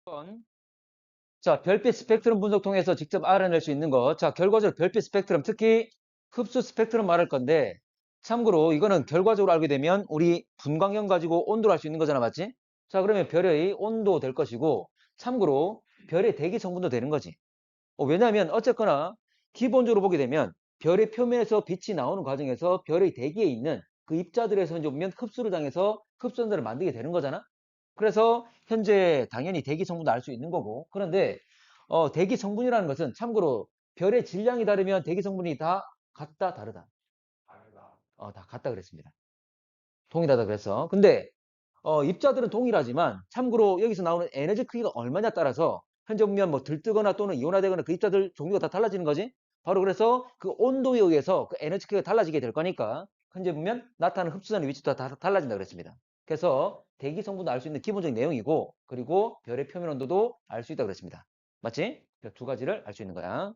번. 자, 별빛 스펙트럼 분석 통해서 직접 알아낼 수 있는 것. 자, 결과적으로 별빛 스펙트럼, 특히 흡수 스펙트럼 말할 건데, 참고로 이거는 결과적으로 알게 되면 우리 분광형 가지고 온도를 알 수 있는 거잖아, 맞지? 자, 그러면 별의 온도 될 것이고, 참고로 별의 대기 성분도 되는 거지. 왜냐하면 어쨌거나 기본적으로 보게 되면 별의 표면에서 빛이 나오는 과정에서 별의 대기에 있는 그 입자들에서 이제 보면 흡수를 당해서 흡수전자를 만들게 되는 거잖아. 그래서 현재 당연히 대기 성분도 알 수 있는 거고. 그런데 대기 성분이라는 것은 참고로 별의 질량이 다르면 대기 성분이 다 같다 다르다. 다 같다 그랬습니다. 동일하다 그래서. 근데 입자들은 동일하지만 참고로 여기서 나오는 에너지 크기가 얼마냐에 따라서 현재 보면 뭐 들뜨거나 또는 이온화되거나 그 입자들 종류가 다 달라지는 거지. 바로 그래서 그 온도에 의해서 그 에너지 크기가 달라지게 될 거니까 현재 보면 나타나는 흡수선의 위치도 다 달라진다 그랬습니다. 그래서 대기 성분도 알 수 있는 기본적인 내용이고, 그리고 별의 표면 온도도 알 수 있다 그랬습니다. 맞지? 두 가지를 알 수 있는 거야.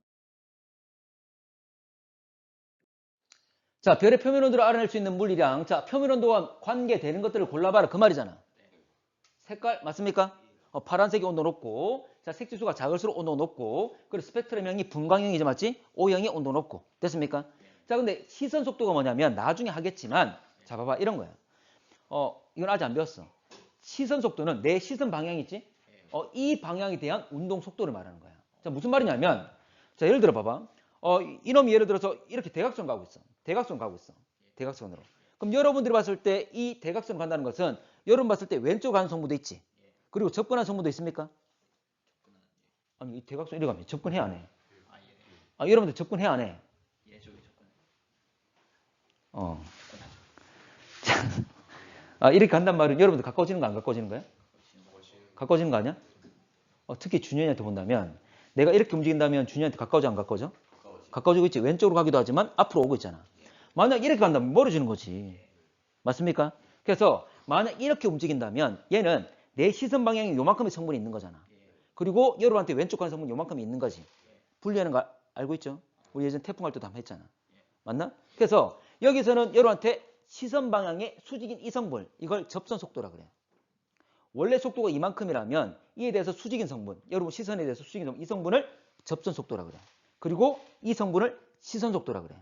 자, 별의 표면 온도를 알아낼 수 있는 물리량. 자, 표면 온도와 관계되는 것들을 골라봐라 그 말이잖아. 색깔 맞습니까? 파란색이 온도 높고, 자, 색지수가 작을수록 온도 높고, 그리고 스펙트럼형이 분광형이죠, 맞지? O형이 온도 높고. 됐습니까? 자, 근데 시선 속도가 뭐냐면 나중에 하겠지만, 자, 봐봐, 이런 거야. 이건 아직 안 배웠어. 시선 속도는 내 시선 방향이 있지? 이 방향에 대한 운동 속도를 말하는 거야. 자, 무슨 말이냐면, 자, 예를 들어 봐봐. 이놈이 예를 들어서 이렇게 대각선 가고 있어. 대각선 가고 있어. 대각선으로. 그럼 여러분들이 봤을 때 이 대각선 간다는 것은 여러분 봤을 때 왼쪽 가는 성분도 있지. 그리고 접근한 성분도 있습니까? 아니, 이 대각선 이리 가면 접근해 안 해? 여러분들 접근해 안 해? 어. 이렇게 간단 말은 여러분들 가까워지는 거 안 가까워지는 거야? 가까워지는 거 아니야? 특히 준현이한테 본다면 내가 이렇게 움직인다면 준현이한테 가까워져 안 가까워져? 가까워지고 있지. 왼쪽으로 가기도 하지만 앞으로 오고 있잖아. 만약 이렇게 간다면 멀어지는 거지. 맞습니까? 그래서 만약 이렇게 움직인다면 얘는 내 시선 방향에 요만큼의 성분이 있는 거잖아. 그리고 여러분한테 왼쪽 가는 성분이 요만큼이 있는 거지. 분리하는 거 알고 있죠? 우리 예전 태풍 할 때도 한번 했잖아. 맞나? 그래서 여기서는 여러분한테 시선 방향의 수직인 이성분, 이걸 접선 속도라 그래. 원래 속도가 이만큼이라면 이에 대해서 수직인 성분, 여러분 시선에 대해서 수직인 성분, 이 성분을 접선 속도라 그래. 그리고 이 성분을 시선 속도라 그래.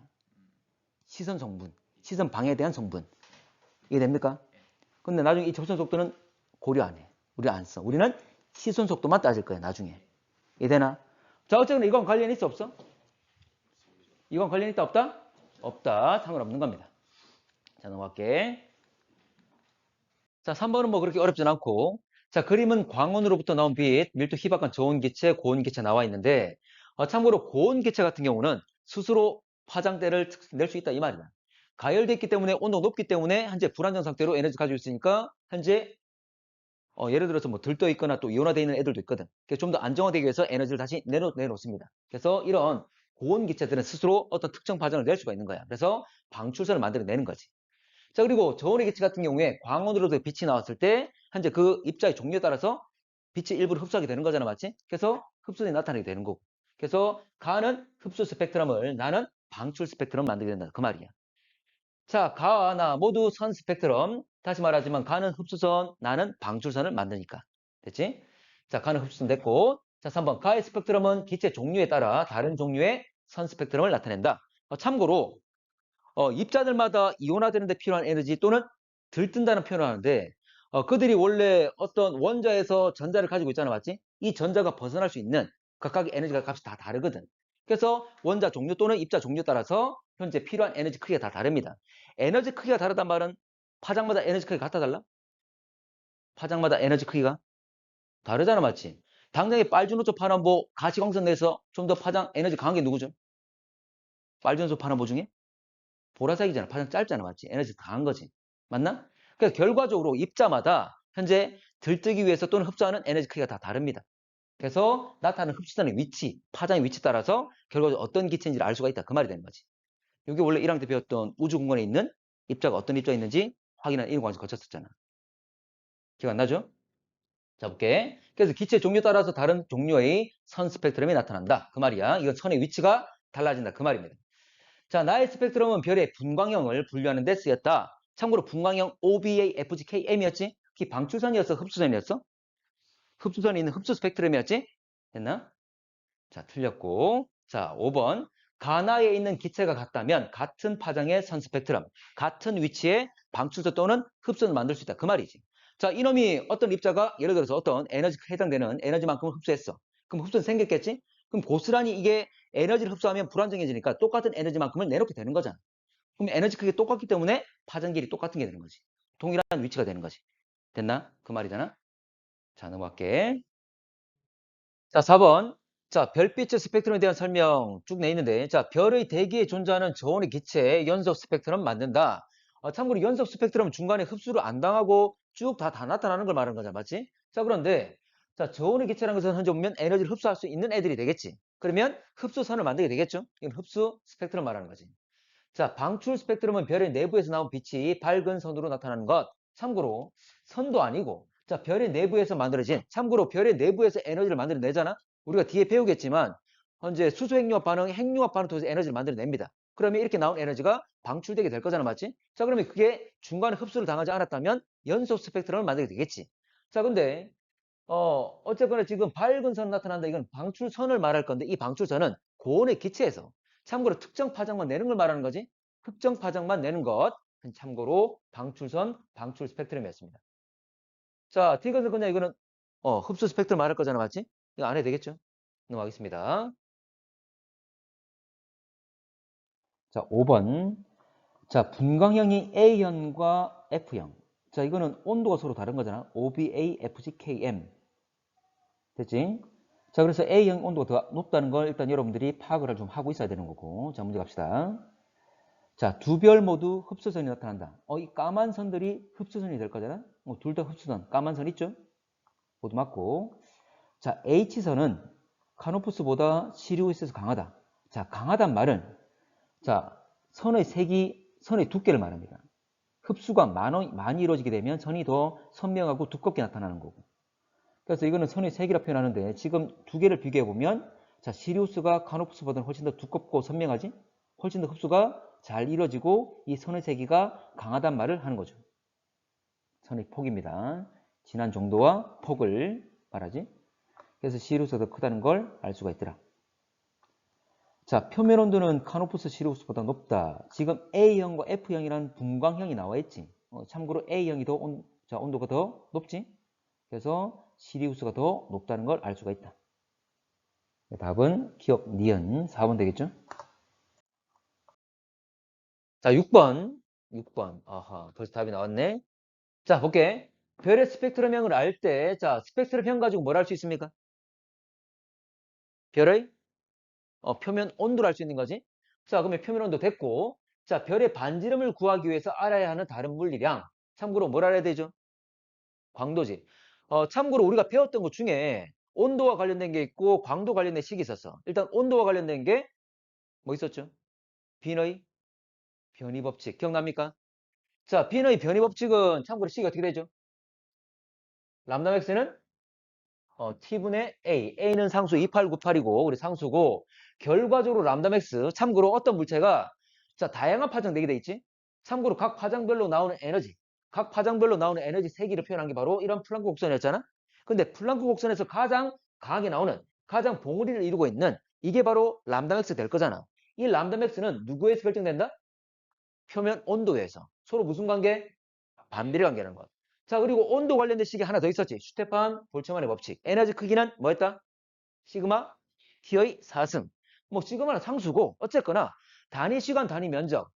시선 성분, 시선 방해에 대한 성분. 이해됩니까? 근데 나중에 이 접선 속도는 고려 안 해. 우리 안 써. 우리는 시선 속도만 따질 거야, 나중에. 이해되나? 자, 어쨌든 이건 관련 있어, 없어? 이건 관련 있다, 없다? 없다. 상관없는 겁니다. 자, 넘어갈게. 자, 3번은 뭐 그렇게 어렵진 않고. 자, 그림은 광원으로부터 나온 빛, 밀도 희박한 저온 기체, 고온 기체 나와 있는데, 참고로 고온 기체 같은 경우는 스스로 파장대를 낼 수 있다 이 말이다. 가열돼 있기 때문에 온도가 높기 때문에 현재 불안정 상태로 에너지 가지고 있으니까 현재 예를 들어서 뭐 들떠 있거나 또 이온화되어 있는 애들도 있거든. 그래서 좀 더 안정화되기 위해서 에너지를 다시 내놓습니다. 그래서 이런 고온 기체들은 스스로 어떤 특정 파장을 낼 수가 있는 거야. 그래서 방출선을 만들어내는 거지. 자, 그리고 저온의 기체 같은 경우에 광원으로도 빛이 나왔을 때 현재 그 입자의 종류에 따라서 빛이 일부러 흡수하게 되는 거잖아, 맞지? 그래서 흡수이 나타나게 되는 거고. 그래서 가는 흡수 스펙트럼을 나는 방출 스펙트럼 만들게 된다. 그 말이야. 자, 가와 나 모두 선 스펙트럼. 다시 말하지만 가는 흡수선, 나는 방출선을 만드니까. 됐지? 자, 가는 흡수선 됐고. 자, 3번. 가의 스펙트럼은 기체 종류에 따라 다른 종류의 선 스펙트럼을 나타낸다. 참고로 입자들마다 이온화되는 데 필요한 에너지 또는 들뜬다는 표현을 하는데 그들이 원래 어떤 원자에서 전자를 가지고 있잖아, 맞지? 이 전자가 벗어날 수 있는 각각의 에너지가 값이 다 다르거든. 그래서 원자 종류 또는 입자 종류에 따라서 현재 필요한 에너지 크기가 다 다릅니다. 에너지 크기가 다르단 말은 파장마다 에너지 크기가 같아 달라? 파장마다 에너지 크기가 다르잖아, 맞지? 당장에 빨주노초 파남보 가시광선 내에서 좀 더 파장 에너지 강한 게 누구죠? 빨주노초 파남보 중에? 보라색이잖아. 파장 짧잖아. 맞지? 에너지 강한 거지. 맞나? 그래서 결과적으로 입자마다 현재 들뜨기 위해서 또는 흡수하는 에너지 크기가 다 다릅니다. 그래서 나타나는 흡수선의 위치, 파장의 위치 따라서 결과적으로 어떤 기체인지를 알 수가 있다. 그 말이 되는 거지. 이게 원래 1학년 때 배웠던 우주 공간에 있는 입자가 어떤 입자가 있는지 확인하는 이런 과정을 거쳤었잖아. 기억 안 나죠? 자, 볼게. 그래서 기체 종류 따라서 다른 종류의 선 스펙트럼이 나타난다. 그 말이야. 이건 선의 위치가 달라진다. 그 말입니다. 자, 나의 스펙트럼은 별의 분광형을 분류하는 데 쓰였다. 참고로 분광형 OBA, FG, KM이었지? 그게 방출선이었어? 흡수선이었어? 흡수선이 있는 흡수 스펙트럼이었지? 됐나? 자, 틀렸고. 자, 5번. 가나에 있는 기체가 같다면 같은 파장의 선 스펙트럼, 같은 위치에 방출소 또는 흡수를 만들 수 있다. 그 말이지. 자, 이놈이 어떤 입자가 예를 들어서 어떤 에너지 해당되는 에너지만큼을 흡수했어. 그럼 흡수는 생겼겠지? 그럼 고스란히 이게 에너지를 흡수하면 불안정해지니까 똑같은 에너지만큼을 내놓게 되는 거잖아. 그럼 에너지 크기가 똑같기 때문에 파장 길이 똑같은 게 되는 거지. 동일한 위치가 되는 거지. 됐나? 그 말이잖아. 자, 넘어갈게. 자, 4번. 자, 별빛의 스펙트럼에 대한 설명 쭉 내 있는데, 자, 별의 대기에 존재하는 저온의 기체의 연속 스펙트럼 만든다. 참고로 연속 스펙트럼 중간에 흡수를 안 당하고 쭉 다 나타나는 걸 말하는 거잖아. 맞지? 자, 그런데, 자, 저온의 기체라는 것은 현재 보면 에너지를 흡수할 수 있는 애들이 되겠지. 그러면 흡수선을 만들게 되겠죠? 이건 흡수 스펙트럼 말하는 거지. 자, 방출 스펙트럼은 별의 내부에서 나온 빛이 밝은 선으로 나타나는 것. 참고로 선도 아니고 자, 별의 내부에서 만들어진 참고로 별의 내부에서 에너지를 만들어내잖아. 우리가 뒤에 배우겠지만 현재 수소 핵융합 반응, 핵융합 반응 통해서 에너지를 만들어냅니다. 그러면 이렇게 나온 에너지가 방출되게 될 거잖아. 맞지? 자, 그러면 그게 중간에 흡수를 당하지 않았다면 연속 스펙트럼을 만들게 되겠지. 자, 근데 어쨌거나 지금 밝은 선 나타난다. 이건 방출선을 말할 건데 이 방출선은 고온의 기체에서 참고로 특정 파장만 내는 걸 말하는 거지. 특정 파장만 내는 것. 참고로 방출선, 방출 스펙트럼이었습니다. 자, T것은 그냥 이거는 흡수 스펙트럼 말할 거잖아. 맞지? 이거 안 해도 되겠죠? 넘어가겠습니다. 자, 5번. 자, 분광형이 A형과 F형. 자, 이거는 온도가 서로 다른 거잖아. OBA, FGKM. 됐지? 자, 그래서 A형 온도가 더 높다는 걸 일단 여러분들이 파악을 좀 하고 있어야 되는 거고. 자, 문제 갑시다. 자, 두 별 모두 흡수선이 나타난다. 이 까만 선들이 흡수선이 될 거잖아. 둘 다 흡수선. 까만 선 있죠? 모두 맞고. 자, H선은 카노푸스보다 시리우스에서 강하다. 자, 강하단 말은 자, 선의 색이 선의 두께를 말합니다. 흡수가 많이 이루어지게 되면 선이 더 선명하고 두껍게 나타나는 거고. 그래서 이거는 선의 색이라 표현하는데 지금 두 개를 비교해 보면 자, 시리우스가 카노푸스보다는 훨씬 더 두껍고 선명하지? 훨씬 더 흡수가 잘 이루어지고 이 선의 세기가 강하단 말을 하는 거죠. 선의 폭입니다. 진한 정도와 폭을 말하지. 그래서 시리우스가 더 크다는 걸 알 수가 있더라. 자, 표면 온도는 카노푸스 시리우스보다 높다. 지금 A형과 F형이라는 분광형이 나와 있지. 참고로 A형이 더 온도가 더 높지. 그래서 시리우스가 더 높다는 걸 알 수가 있다. 답은 기억 니은 4번 되겠죠? 자, 6번. 6번. 아하, 벌써 답이 나왔네. 자, 볼게. 별의 스펙트럼형을 알 때, 자, 스펙트럼형 가지고 뭘 할 수 있습니까? 별의 표면 온도를 알 수 있는 거지. 자, 그러면 표면 온도 됐고, 자, 별의 반지름을 구하기 위해서 알아야 하는 다른 물리량. 참고로 뭘 알아야 되죠? 광도지. 참고로 우리가 배웠던 것 중에 온도와 관련된 게 있고 광도 관련된 식이 있었어. 일단 온도와 관련된 게 뭐 있었죠? 빈의 변이 법칙. 기억납니까? 자, 빈의 변이 법칙은 참고로 식이 어떻게 되죠? 람다 맥스는 T분의 A. A는 상수 2898이고 우리 상수고 결과적으로 람다 맥스 참고로 어떤 물체가 자, 다양한 파장 되게 돼 있지? 참고로 각 파장별로 나오는 에너지 각 파장별로 나오는 에너지 세기를 표현한 게 바로 이런 플랑크 곡선이었잖아. 근데 플랑크 곡선에서 가장 강하게 나오는 가장 봉우리를 이루고 있는 이게 바로 람다 맥스 될 거잖아. 이 람다 맥스는 누구에서 결정된다? 표면 온도에서. 서로 무슨 관계? 반비례 관계라는 것. 자, 그리고 온도 관련된 식이 하나 더 있었지. 슈테판 볼츠만의 법칙. 에너지 크기는 뭐였다? 시그마 T의 4승. 뭐 시그마는 상수고 어쨌거나 단위 시간 단위 면적.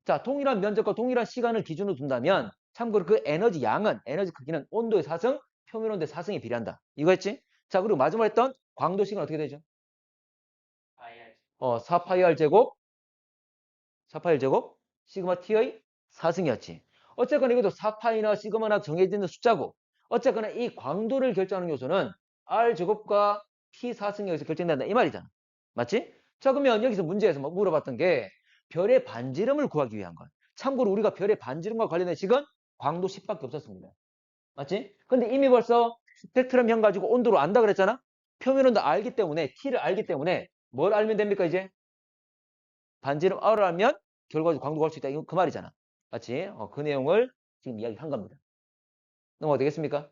자, 동일한 면적과 동일한 시간을 기준으로 둔다면 참고로 그 에너지 양은 에너지 크기는 온도의 4승, 표면 온도의 4승에 비례한다. 이거였지? 자, 그리고 마지막에 했던 광도식은 어떻게 되죠? 4파이R 제곱 4파이 제곱 시그마 T의 4승이었지. 어쨌거나 이것도 4파이나 시그마나 정해져 있는 숫자고 어쨌거나 이 광도를 결정하는 요소는 R 제곱과 T 4승에 의해서 결정된다 이 말이잖아. 맞지? 자, 그러면 여기서 문제에서 뭐 물어봤던 게 별의 반지름을 구하기 위한 것. 참고로 우리가 별의 반지름과 관련된 식은 광도 10밖에 없었습니다. 맞지? 근데 이미 벌써 스펙트럼형 가지고 온도로 안다 그랬잖아? 표면 온도 알기 때문에 T를 알기 때문에 뭘 알면 됩니까 이제? 반지름 R을 알면 결과적으로 광도 구할 수 있다. 이거 그 말이잖아. 맞지? 그 내용을 지금 이야기한 겁니다. 넘어가 되겠습니까?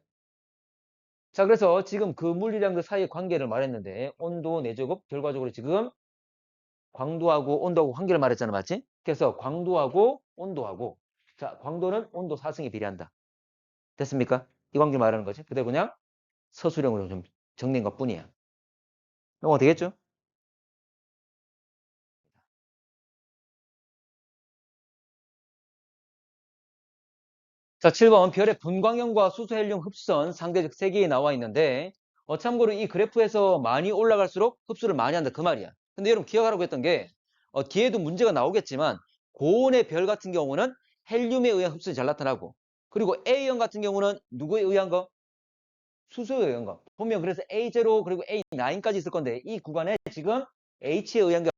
자, 그래서 지금 그 물리량들 사이의 관계를 말했는데 온도, 내제곱, 결과적으로 지금 광도하고 온도하고 관계를 말했잖아, 맞지? 그래서 광도하고 온도하고 자, 광도는 온도 4승에 비례한다. 됐습니까? 이 관계 말하는 거지. 그대로 그냥 서술형으로 좀 정리한 것뿐이야. 넘어가 되겠죠? 자, 7번 별의 분광형과 수소헬륨 흡수선 상대적 세 개에 나와 있는데 참고로 이 그래프에서 많이 올라갈수록 흡수를 많이 한다 그 말이야. 근데 여러분 기억하라고 했던 게 뒤에도 문제가 나오겠지만 고온의 별 같은 경우는 헬륨에 의한 흡수이 잘 나타나고 그리고 A형 같은 경우는 누구에 의한 거? 수소에 의한 거. 보면 그래서 A0 그리고 A9까지 있을 건데 이 구간에 지금 H에 의한 게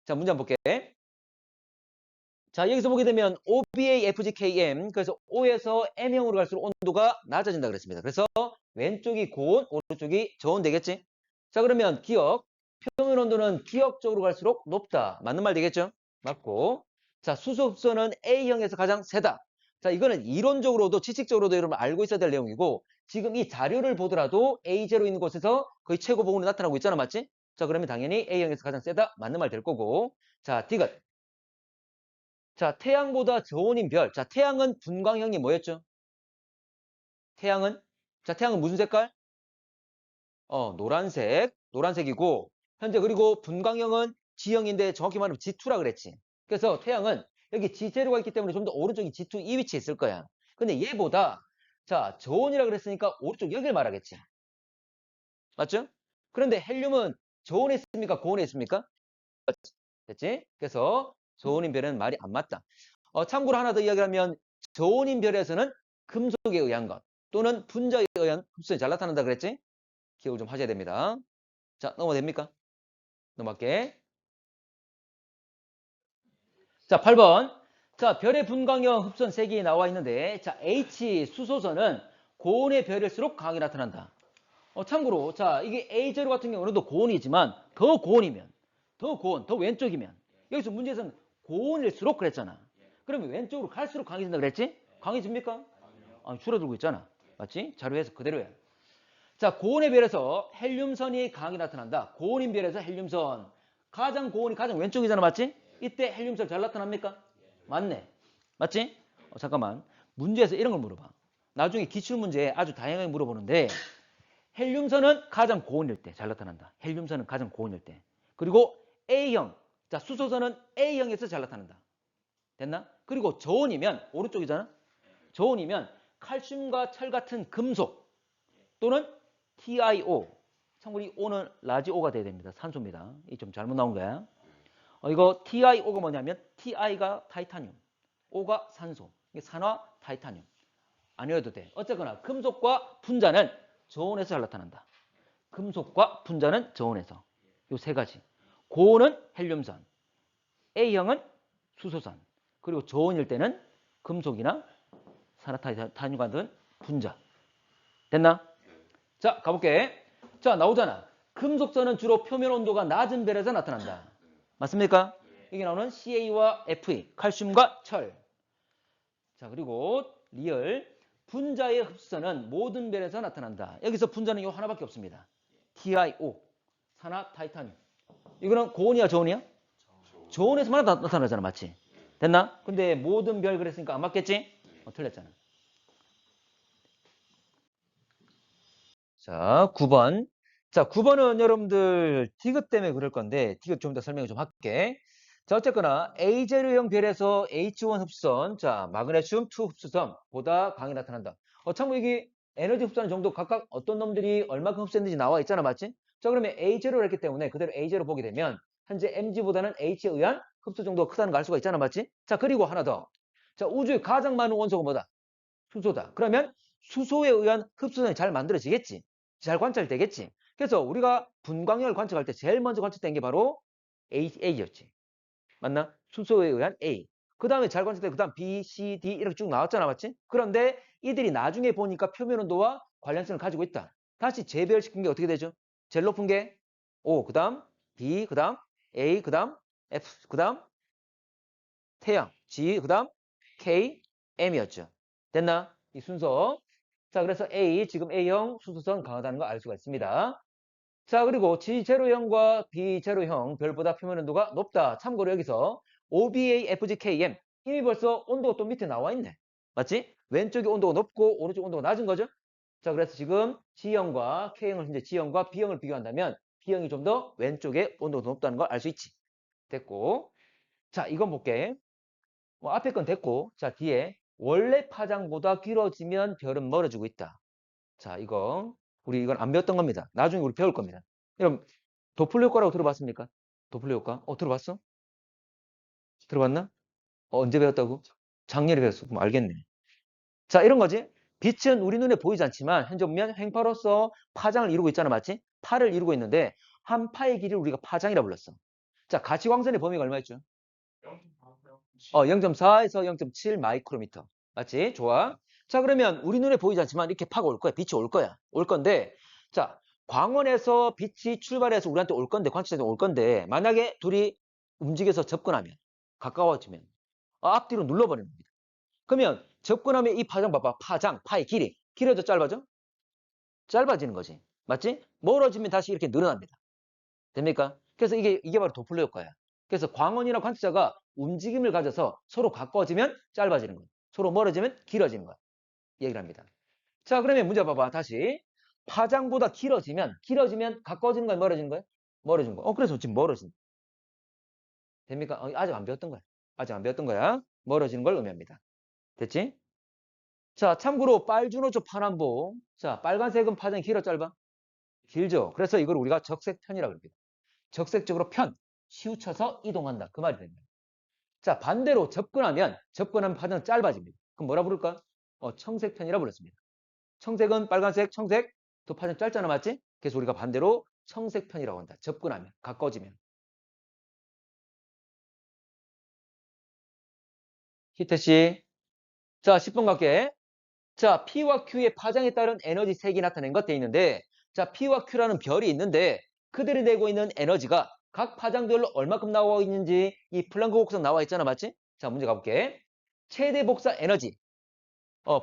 자, 문제 한번 볼게. 자, 여기서 보게 되면 OBA, FGKM 그래서 O에서 M형으로 갈수록 온도가 낮아진다 그랬습니다. 그래서 왼쪽이 고온, 오른쪽이 저온 되겠지? 자, 그러면 기억, 표면 온도는 기억적으로 갈수록 높다. 맞는 말 되겠죠? 맞고. 자, 수소 흡수는 A형에서 가장 세다. 자, 이거는 이론적으로도 지식적으로도 여러분 알고 있어야 될 내용이고 지금 이 자료를 보더라도 A0 있는 곳에서 거의 최고 보온이 나타나고 있잖아. 맞지? 자, 그러면 당연히 A형에서 가장 세다. 맞는 말 될 거고. 자, 디귿. 자, 태양보다 저온인 별. 자, 태양은 분광형이 뭐였죠? 태양은? 자, 태양은 무슨 색깔? 노란색. 노란색이고, 현재 그리고 분광형은 G형인데 정확히 말하면 G2라 그랬지. 그래서 태양은 여기 G0가 있기 때문에 좀 더 오른쪽이 G2 이 위치에 있을 거야. 근데 얘보다, 자, 저온이라 그랬으니까 오른쪽 여길 말하겠지. 맞죠? 그런데 헬륨은 저온에 있습니까? 고온에 있습니까? 됐지? 그래서 저온인 별은 말이 안 맞다. 참고로 하나 더 이야기하면 저온인 별에서는 금속에 의한 것 또는 분자에 의한 흡수이 잘 나타난다 그랬지? 기억을 좀 하셔야 됩니다. 자, 넘어가 됩니까? 넘어갈게. 자, 8번. 자, 별의 분광형 흡선 3개에 나와 있는데 자, H 수소선은 고온의 별일수록 강하게 나타난다. 참고로 자, 이게 A0 같은 경우는 고온이지만 더 고온이면 더 고온, 더 왼쪽이면 여기서 문제에서는 고온일수록 그랬잖아. 그러면 왼쪽으로 갈수록 강해진다 그랬지? 강해집니까? 줄어들고 있잖아. 맞지? 자료에서 그대로야. 자, 고온의 별에서 헬륨선이 강하게 나타난다. 고온인 별에서 헬륨선. 가장 고온이 가장 왼쪽이잖아. 맞지? 이때 헬륨선 잘 나타납니까? 맞네. 맞지? 잠깐만. 문제에서 이런 걸 물어봐. 나중에 기출문제에 아주 다양하게 물어보는데 헬륨선은 가장 고온일 때 잘 나타난다. 헬륨선은 가장 고온일 때. 그리고 A형. 자, 수소선은 A형에서 잘 나타난다. 됐나? 그리고 저온이면 오른쪽이잖아. 저온이면 칼슘과 철 같은 금속 또는 TiO. 참고로 이 O는 라지 O가 돼야 됩니다. 산소입니다. 이 좀 잘못 나온 거야. 이거 TiO가 뭐냐면 Ti가 타이타늄, O가 산소. 이게 산화 타이타늄. 아니어도 돼. 어쨌거나 금속과 분자는 저온에서 잘 나타난다. 금속과 분자는 저온에서. 요 세 가지. 고온은 헬륨선, A형은 수소산, 그리고 저온일 때는 금속이나 산화타이타늄 같은 분자. 됐나? 자, 가볼게. 자, 나오잖아. 금속선은 주로 표면 온도가 낮은 별에서 나타난다. 맞습니까? 여기 나오는 CA와 FE, 칼슘과 철. 자, 그리고 리얼. 분자의 흡수는 모든 별에서 나타난다. 여기서 분자는 이 하나밖에 없습니다. TiO, 산화 타이타늄. 이거는 고온이야, 저온이야? 저온에서만 나타나잖아, 맞지? 됐나? 근데 모든 별 그랬으니까 안 맞겠지? 틀렸잖아. 자, 9번. 자, 9번은 여러분들 디귿 때문에 그럴 건데 디귿 좀 더 설명을 좀 할게. 자, 어쨌거나 A0형 별에서 H1 흡수선, 자, 마그네슘 2 흡수선보다 강하게 나타난다. 참고 이게 에너지 흡수하는 정도 각각 어떤 놈들이 얼마큼 흡수했는지 나와 있잖아, 맞지? 자, 그러면 A0를 했기 때문에 그대로 A0 보게 되면 현재 MG보다는 H에 의한 흡수 정도가 크다는 걸 알 수가 있잖아, 맞지? 자, 그리고 하나 더. 자, 우주에 가장 많은 원소가 뭐다? 수소다. 그러면 수소에 의한 흡수선이 잘 만들어지겠지. 잘 관찰되겠지. 그래서 우리가 분광형을 관측할 때 제일 먼저 관측된 게 바로 A였지. 맞나? 수소에 의한 A. 그 다음에 잘 관측된 그 다음 B, C, D 이렇게 쭉 나왔잖아. 맞지? 그런데 이들이 나중에 보니까 표면 온도와 관련성을 가지고 있다. 다시 재배열시킨 게 어떻게 되죠? 제일 높은 게 O, 그 다음 B, 그 다음 A, 그 다음 F, 그 다음 태양, G, 그 다음 K, M이었죠. 됐나? 이 순서. 자, 그래서 지금 A형 수소선 강하다는 거 알 수가 있습니다. 자, 그리고 G0형과 B0형 별보다 표면 온도가 높다. 참고로 여기서 OBA, FGKM 이미 벌써 온도가 또 밑에 나와 있네. 맞지? 왼쪽이 온도가 높고 오른쪽 온도가 낮은 거죠? 자, 그래서 지금 G형과 K형을 현재 G형과 B형을 비교한다면 B형이 좀 더 왼쪽에 온도가 높다는 걸 알 수 있지. 됐고. 자, 이건 볼게. 뭐 앞에 건 됐고. 자, 뒤에 원래 파장보다 길어지면 별은 멀어지고 있다. 자, 우리 이건 안 배웠던 겁니다. 나중에 우리 배울 겁니다. 여러분, 도플러 효과라고 들어봤습니까? 도플러 효과? 들어봤어? 들어봤나? 언제 배웠다고? 작년에 배웠어. 그럼 알겠네. 자, 이런 거지. 빛은 우리 눈에 보이지 않지만 현재 보면 횡파로서 파장을 이루고 있잖아. 맞지? 파를 이루고 있는데 한 파의 길이를 우리가 파장이라 불렀어. 자, 가시광선의 범위가 얼마였죠? 0.4에서 0.7 마이크로미터. 맞지? 좋아. 자, 그러면 우리 눈에 보이지 않지만 이렇게 파가 올 거야. 빛이 올 거야. 올 건데, 자, 광원에서 빛이 출발해서 우리한테 올 건데, 광채자한테 올 건데, 만약에 둘이 움직여서 접근하면, 가까워지면, 앞뒤로 눌러버리는 겁니다. 그러면 접근하면 이 파장 봐봐. 파의 길이. 길어져 짧아져? 짧아지는 거지. 맞지? 멀어지면 다시 이렇게 늘어납니다. 됩니까? 그래서 이게 바로 도플러 효과야. 그래서 광원이나 관측자가 움직임을 가져서 서로 가까워지면 짧아지는 거야. 서로 멀어지면 길어지는 거야. 얘기를 합니다. 자, 그러면 문제 봐봐. 다시. 파장보다 길어지면 가까워지는 거야, 멀어지는 거야? 멀어지는 거야. 그래서 지금 멀어진. 됩니까? 아직 안 배웠던 거야. 아직 안 배웠던 거야. 멀어지는 걸 의미합니다. 됐지? 자, 참고로 빨주노초 파남보. 자, 빨간색은 파장이 길어 짧아? 길죠. 그래서 이걸 우리가 적색편이라고 합니다. 적색적으로 치우쳐서 이동한다. 그 말이 됩니다. 자, 반대로 접근하면 파장은 짧아집니다. 그럼 뭐라 부를까? 청색편이라 불렀습니다. 청색은 빨간색, 청색. 또 파장 짧잖아, 맞지? 그래서 우리가 반대로 청색편이라고 한다. 접근하면, 가까워지면. 히트씨. 자, 10번 갈게. 자, P와 Q의 파장에 따른 에너지 색이 나타낸 것 돼 있는데, 자, P와 Q라는 별이 있는데, 그들이 내고 있는 에너지가 각 파장별로 얼마큼 나와 있는지 이 플랑크 곡선 나와 있잖아, 맞지? 자, 문제 가볼게. 최대 복사 에너지.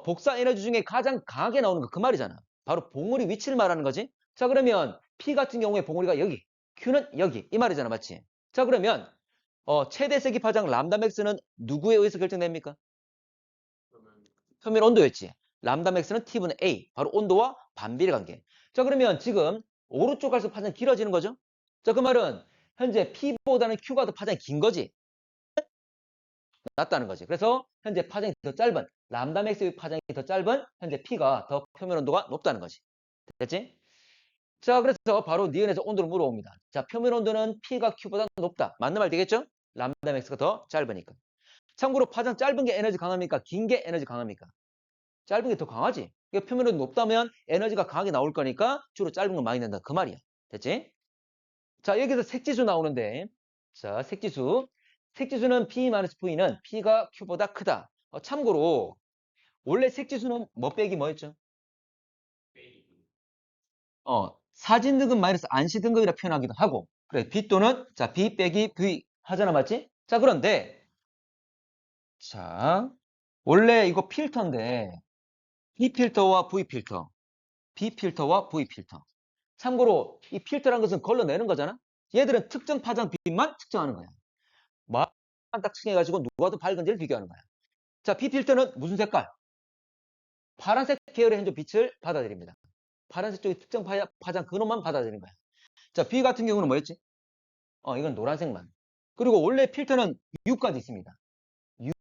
복사 에너지 중에 가장 강하게 나오는 거 그 말이잖아. 바로 봉우리 위치를 말하는 거지. 자, 그러면 P 같은 경우에 봉우리가 여기, Q는 여기 이 말이잖아, 맞지? 자, 그러면 최대 세기 파장 람다 맥스는 누구에 의해서 결정됩니까? 표면 온도였지. 람다 맥스는 T분의 A, 바로 온도와 반비례 관계. 자, 그러면 지금 오른쪽 갈수록 파장이 길어지는 거죠? 자, 그 말은 현재 P보다는 Q가 더 파장이 긴 거지. 낮다는 거지. 그래서 현재 파장이 더 짧은 람다 맥스의 파장이 더 짧은 현재 P가 더 표면 온도가 높다는 거지. 됐지? 자, 그래서 바로 니은에서 온도를 물어봅니다. 자, 표면 온도는 P가 Q보다 높다. 맞는 말 되겠죠? 람다 맥스가 더 짧으니까. 참고로 파장 짧은 게 에너지 강합니까? 긴 게 에너지 강합니까? 짧은 게 더 강하지. 그러니까 표면 온도 높다면 에너지가 강하게 나올 거니까 주로 짧은 건 많이 낸다. 그 말이야. 됐지? 자, 여기서 색지수 나오는데, 자, 색지수. 색지수는 P-V는 P가 Q보다 크다. 참고로 원래 색지수는 뭐 빼기 뭐였죠? 사진 등급 마이너스 안시 등급이라 표현하기도 하고. 그래, B 또는 자, B 빼기 V 하잖아, 맞지? 자, 그런데 자, 원래 이거 필터인데 B 필터와 V 필터, B 필터와 V 필터. 참고로 이 필터라는 것은 걸러내는 거잖아. 얘들은 특정 파장 빛만 측정하는 거야. 만 딱 측정해가지고 누가 더 밝은지를 비교하는 거야. 자, B 필터는 무슨 색깔? 파란색 계열의 현재 빛을 받아들입니다. 파란색 쪽이 특정 파장 근원만 받아들이는 거야. 자, B 같은 경우는 뭐였지? 이건 노란색만. 그리고 원래 필터는 U까지 있습니다.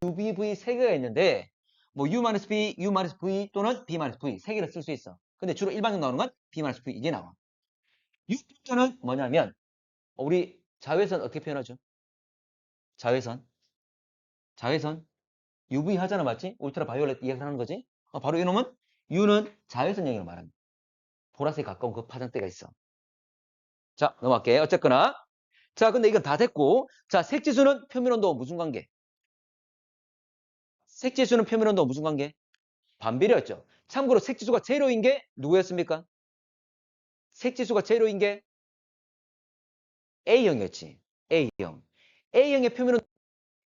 UBV 세 개가 있는데 뭐 U-B, U-V 또는 B-V 세 개를 쓸 수 있어. 근데 주로 일반적으로 나오는 건 B-V 이게 나와. U 필터는 뭐냐면 우리 자외선 어떻게 표현하죠? 자외선. 자외선. UV 하잖아, 맞지? 울트라 바이올렛 이야기하는 거지? 바로 이놈은 U는 자외선 영역을 말합니다. 보라색 가까운 그 파장대가 있어. 자, 넘어갈게. 어쨌거나. 자, 근데 이건 다 됐고. 자, 색지수는 표면온도와 무슨 관계? 색지수는 표면온도와 무슨 관계? 반비례였죠. 참고로 색지수가 제로인 게 누구였습니까? 색지수가 제로인 게 A형이었지. A형. A형의 표면온도,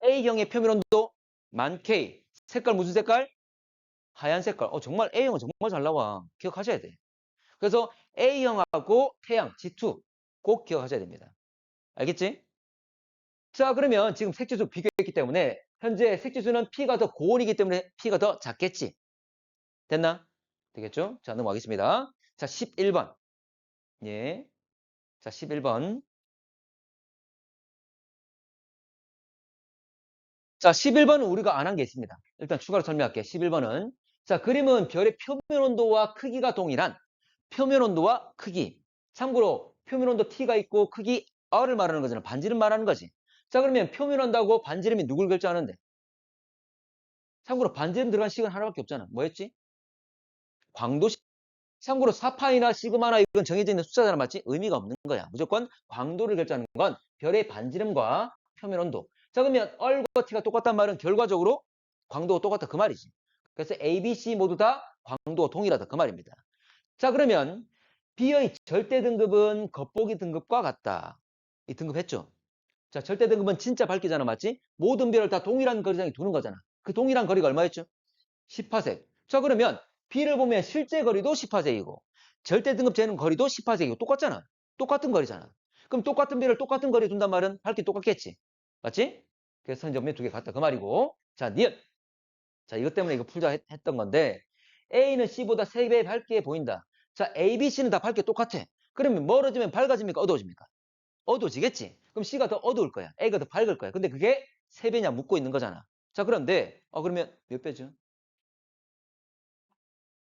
A형의 표면온도 만 K. 색깔 무슨 색깔? 하얀 색깔. 정말 A형은 정말 잘 나와. 기억하셔야 돼. 그래서 A형하고 태양, G2 꼭 기억하셔야 됩니다. 알겠지? 자, 그러면 지금 색지수 비교했기 때문에 현재 색지수는 P가 더 고온이기 때문에 P가 더 작겠지. 됐나? 되겠죠? 자, 넘어가겠습니다. 자, 11번. 예. 자, 11번. 자, 11번은 우리가 안 한 게 있습니다. 일단 추가로 설명할게요. 11번은. 자, 그림은 별의 표면 온도와 크기가 동일한 표면 온도와 크기. 참고로 표면 온도 T가 있고 크기 R을 말하는 거잖아. 반지름 말하는 거지. 자, 그러면 표면 온도하고 반지름이 누굴 결정하는데? 참고로 반지름 들어간 식은 하나밖에 없잖아. 뭐였지? 광도식. 참고로 사파이나 시그마나 이건 정해져 있는 숫자잖아. 맞지? 의미가 없는 거야. 무조건 광도를 결정하는 건 별의 반지름과 표면 온도. 자, 그러면 R과 T가 똑같단 말은 결과적으로 광도가 똑같다. 그 말이지. 그래서 A, B, C 모두 다 광도가 동일하다. 그 말입니다. 자, 그러면 B의 절대 등급은 겉보기 등급과 같다. 이 등급했죠? 자, 절대 등급은 진짜 밝기잖아. 맞지? 모든 별을 다 동일한 거리상에 두는 거잖아. 그 동일한 거리가 얼마였죠? 10파섹. 자, 그러면 B를 보면 실제 거리도 10파섹이고 절대 등급 재는 거리도 10파섹이고 똑같잖아. 똑같은 거리잖아. 그럼 똑같은 별을 똑같은 거리에 둔단 말은 밝기 똑같겠지. 맞지? 그래서 선점면 두 개 같다. 그 말이고. 자, 니은. 자, 이것 때문에 이거 풀자 했던 건데 A는 C보다 3배 밝게 보인다. 자, A, B, C는 다 밝게 똑같아. 그러면 멀어지면 밝아집니까? 어두워집니까? 어두워지겠지. 그럼 C가 더 어두울 거야. A가 더 밝을 거야. 근데 그게 3배냐 묻고 있는 거잖아. 자, 그런데 그러면 몇 배죠?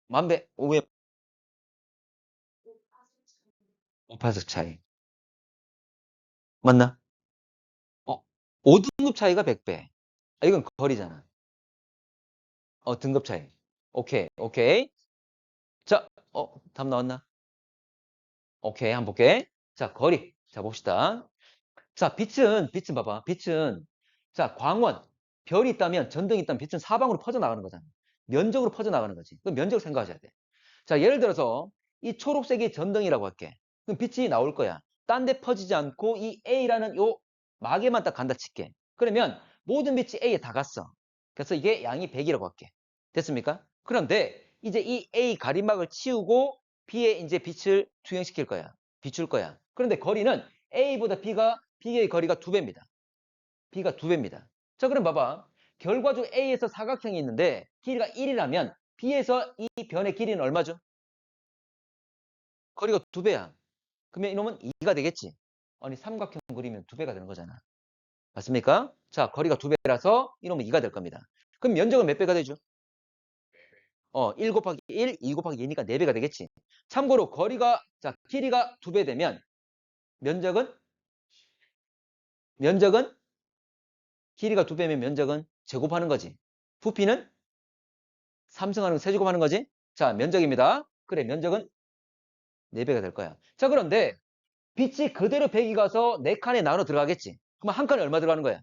만배, 5배, 5파석 차이. 맞나? 5등급 차이가 100배. 이건 거리잖아. 등급 차이. 오케이, 오케이. 자, 답 나왔나? 오케이, 한번 볼게. 자, 거리. 자, 봅시다. 자, 빛은 봐봐. 빛은, 자, 광원. 별이 있다면, 전등이 있다면 빛은 사방으로 퍼져나가는 거잖아. 면적으로 퍼져나가는 거지. 그럼 면적을 생각하셔야 돼. 자, 예를 들어서, 이 초록색이 전등이라고 할게. 그럼 빛이 나올 거야. 딴 데 퍼지지 않고, 이 A라는 요 막에만 딱 간다 칠게. 그러면, 모든 빛이 A에 다 갔어. 그래서 이게 양이 100이라고 할게. 됐습니까? 그런데, 이제 이 A 가림막을 치우고, B에 이제 빛을 투영시킬 거야. 비출 거야. 그런데 거리는 A보다 B의 거리가 2배입니다. B가 2배입니다. 자, 그럼 봐봐. 결과적으로 A에서 사각형이 있는데 길이가 1이라면 B에서 이 변의 길이는 얼마죠? 거리가 2배야. 그러면 이놈은 2가 되겠지. 아니, 삼각형 그리면 2배가 되는 거잖아. 맞습니까? 자, 거리가 2배라서 이놈은 2가 될 겁니다. 그럼 면적은 몇 배가 되죠? 1 곱하기 1, 2 곱하기 2니까 4배가 되겠지. 참고로 자, 길이가 2배 되면 면적은 길이가 2배면 면적은 제곱하는 거지. 부피는 삼승하는 거 세제곱하는 거지. 자, 면적입니다. 그래, 면적은 4배가 될 거야. 자, 그런데 빛이 그대로 100이 가서 4칸에 나눠 들어가겠지. 그럼 한 칸에 얼마 들어가는 거야?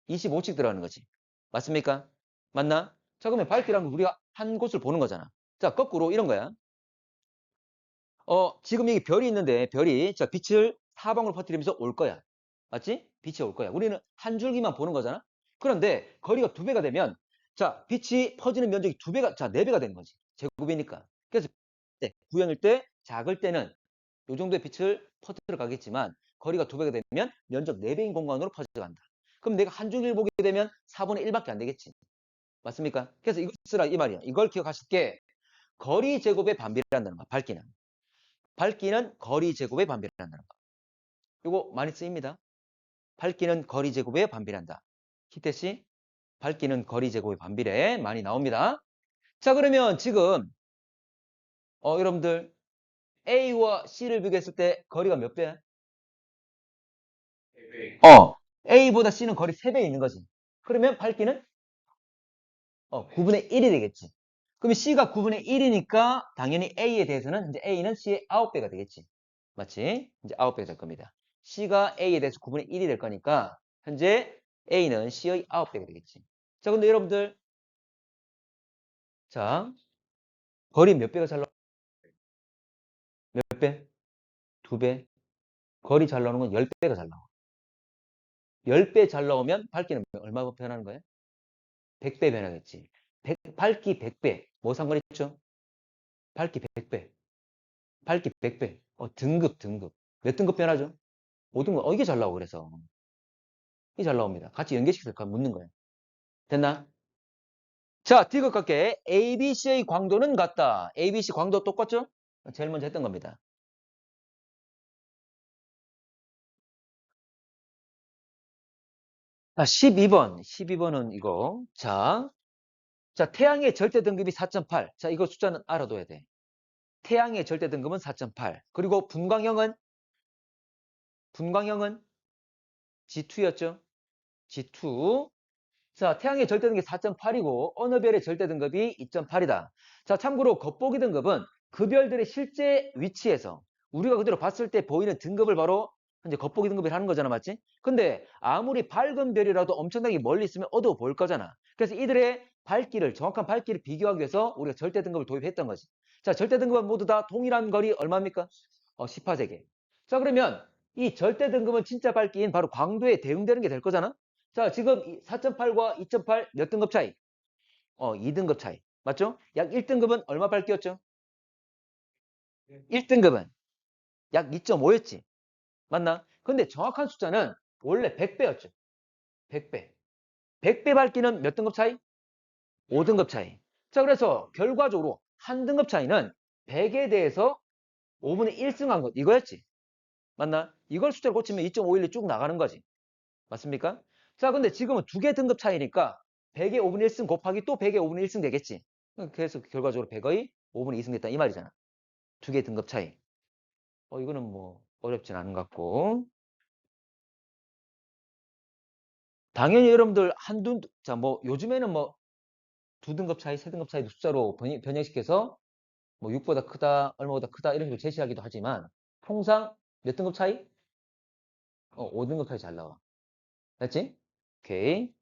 25씩 들어가는 거지. 맞습니까? 맞나? 자, 그러면 밝기라는 건 우리가 한 곳을 보는 거잖아. 자, 거꾸로 이런 거야. 지금 여기 별이 있는데 별이 자, 빛을 사방으로 퍼뜨리면서 올 거야. 맞지? 빛이 올 거야. 우리는 한 줄기만 보는 거잖아. 그런데 거리가 2배가 되면 자, 빛이 퍼지는 면적이 2배가 자, 4배가 되는 거지. 제곱이니까. 그래서 구형일 때 작을 때는 이 정도의 빛을 퍼뜨려 가겠지만 거리가 2배가 되면 면적 4배인 공간으로 퍼져간다. 그럼 내가 한 줄기를 보게 되면 4분의 1밖에 안 되겠지. 맞습니까? 그래서 이걸 쓰라 이 말이야. 이걸 기억하실 게 거리 제곱의 반비례한다는 거야. 밝기는 거리 제곱에 반비례한다는 거. 이거 많이 쓰입니다. 밝기는 거리 제곱에 반비례한다. 키테시 밝기는 거리 제곱에 반비례 많이 나옵니다. 자, 그러면 지금 여러분들 A와 C를 비교했을 때 거리가 몇 배? A보다 C는 거리 3배 있는 거지. 그러면 밝기는 9분의 1이 되겠지. 그러면 C가 9분의 1이니까 당연히 A에 대해서는 이제 A는 C의 9배가 되겠지. 맞지? 이제 9배가 될 겁니다. C가 A에 대해서 9분의 1이 될 거니까 현재 A는 C의 9배가 되겠지. 자, 근데 여러분들 자, 거리 몇 배가 잘 나와? 몇 배? 2배? 거리 잘 나오는 건 10배가 잘 나와. 10배 잘 나오면 밝기는 얼마 변하는 거예요? 100배 변하겠지. 밝기 100배. 뭐 상관있죠? 밝기 100배. 밝기 100배. 등급. 몇 등급 변하죠? 5등급. 이게 잘 나오고 그래서. 이게 잘 나옵니다. 같이 연계시켜서 묻는 거예요. 됐나? 자, D극 갈게. ABC의 광도는 같다. ABC 광도 똑같죠? 제일 먼저 했던 겁니다. 자, 12번. 12번은 이거. 자, 태양의 절대 등급이 4.8. 자, 이거 숫자는 알아둬야 돼. 태양의 절대 등급은 4.8. 그리고 분광형은 G2였죠? G2. 자, 태양의 절대 등급이 4.8이고 어느 별의 절대 등급이 2.8이다. 자, 참고로 겉보기 등급은 그 별들의 실제 위치에서 우리가 그대로 봤을 때 보이는 등급을 바로 이제 겉보기 등급을 하는 거잖아, 맞지? 근데 아무리 밝은 별이라도 엄청나게 멀리 있으면 어두워 보일 거잖아. 그래서 이들의 정확한 밝기를 비교하기 위해서 우리가 절대 등급을 도입했던 거지. 자, 절대 등급은 모두 다 동일한 거리 얼마입니까? 10하제곱. 자, 그러면 이 절대 등급은 진짜 밝기인 바로 광도에 대응되는 게 될 거잖아? 자, 지금 4.8과 2.8 몇 등급 차이? 2등급 차이. 맞죠? 약 1등급은 얼마 밝기였죠? 1등급은 약 2.5였지. 맞나? 근데 정확한 숫자는 원래 100배였죠. 100배. 100배 밝기는 몇 등급 차이? 5등급 차이. 자, 그래서 결과적으로 한 등급 차이는 100에 대해서 5분의 1승한 것. 이거였지. 맞나? 이걸 숫자로 고치면 2.51이 쭉 나가는 거지. 맞습니까? 자, 근데 지금은 두 개 등급 차이니까 100의 5분의 1승 곱하기 또 100의 5분의 1승 되겠지. 그래서 결과적으로 100의 5분의 2승 됐다 이 말이잖아. 두 개 등급 차이. 이거는 뭐 어렵진 않은 것 같고. 당연히 여러분들 자, 뭐 요즘에는 뭐 두 등급 차이, 세 등급 차이 숫자로 변형시켜서 뭐 6보다 크다, 얼마보다 크다 이런 식으로 제시하기도 하지만 통상 몇 등급 차이? 5등급 차이 잘 나와. 됐지? 오케이.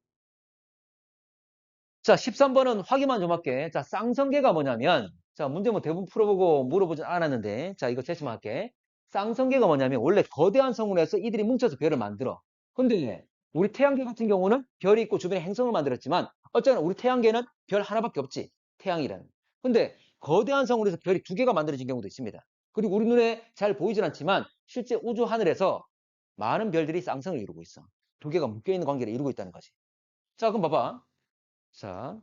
자, 13번은 확인만 좀 할게. 자, 쌍성계가 뭐냐면, 자, 문제 뭐 대부분 풀어보고 물어보진 않았는데, 자, 이거 제시만 할게. 쌍성계가 뭐냐면, 원래 거대한 성운에서 이들이 뭉쳐서 별을 만들어. 근데, 우리 태양계 같은 경우는 별이 있고 주변에 행성을 만들었지만, 어쩌나 우리 태양계는 별 하나밖에 없지. 태양이라는. 근데, 거대한 성운에서 별이 두 개가 만들어진 경우도 있습니다. 그리고 우리 눈에 잘 보이진 않지만, 실제 우주 하늘에서 많은 별들이 쌍성을 이루고 있어. 두 개가 묶여있는 관계를 이루고 있다는 거지. 자, 그럼 봐봐. 자,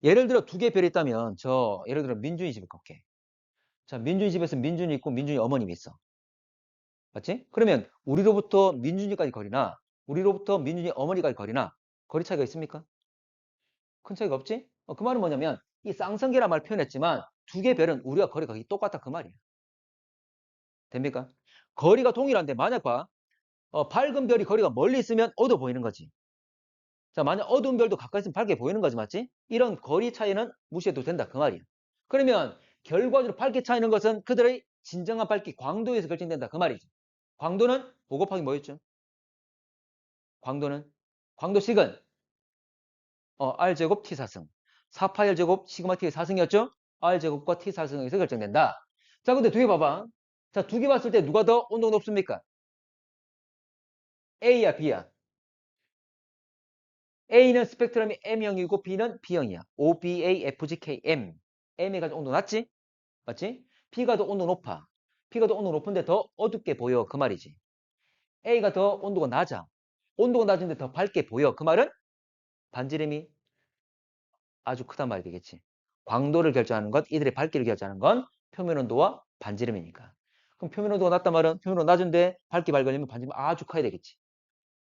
예를 들어 두 개 별이 있다면 예를 들어 민준이 집을 갈게. 자, 민준이 집에서 민준이 있고 민준이 어머님이 있어. 맞지? 그러면 우리로부터 민준이까지 거리나 우리로부터 민준이 어머니까지 거리나 거리 차이가 있습니까? 큰 차이가 없지? 그 말은 뭐냐면 이 쌍성계란 말 표현했지만 두 개 별은 우리가 거리가 거의 똑같다 그 말이야. 됩니까? 거리가 동일한데 만약 봐. 밝은 별이 거리가 멀리 있으면 어두워 보이는 거지. 자, 만약 어두운 별도 가까이 있으면 밝게 보이는 거지, 맞지? 이런 거리 차이는 무시해도 된다, 그 말이야. 그러면 결과적으로 밝기 차이는 것은 그들의 진정한 밝기 광도에서 결정된다, 그 말이지. 광도는 5 곱하기 뭐였죠? 광도식은 R제곱 T사승. 4파이 R제곱 시그마 T의 사승이었죠? R제곱과 T사승에서 결정된다. 자, 근데 두 개 봐봐. 자, 두 개 봤을 때 누가 더 온도가 높습니까? A야, B야? A는 스펙트럼이 M형이고 B는 B형이야. OBA, FG, KM. M이 가지고 온도 낮지? 맞지? B가 더 온도 높아. B가 더 온도 높은데 더 어둡게 보여. 그 말이지. A가 더 온도가 낮아. 온도가 낮은데 더 밝게 보여. 그 말은 반지름이 아주 크단 말이 되겠지. 광도를 결정하는 것, 이들의 밝기를 결정하는 건 표면 온도와 반지름이니까. 그럼 표면 온도가 낮단 말은 표면 온도 낮은데 밝기 밝으려면 반지름이 아주 커야 되겠지.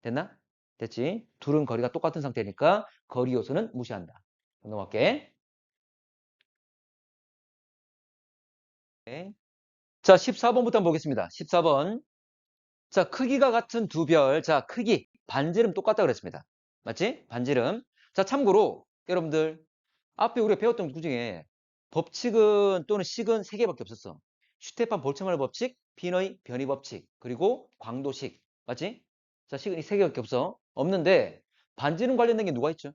됐나? 됐지? 둘은 거리가 똑같은 상태니까 거리 요소는 무시한다. 넘어갈게. 네. 자, 14번부터 한번 보겠습니다. 14번. 자, 크기가 같은 두 별. 자, 크기. 반지름 똑같다 그랬습니다. 맞지? 반지름. 자, 참고로 여러분들 앞에 우리가 배웠던 그 중에 법칙은 또는 식은 세 개밖에 없었어. 슈테판 볼츠만의 법칙, 빈의 변이 법칙, 그리고 광도식. 맞지? 자, 식은 이 세 개밖에 없어. 없는데 반지름 관련된 게 누가 있죠?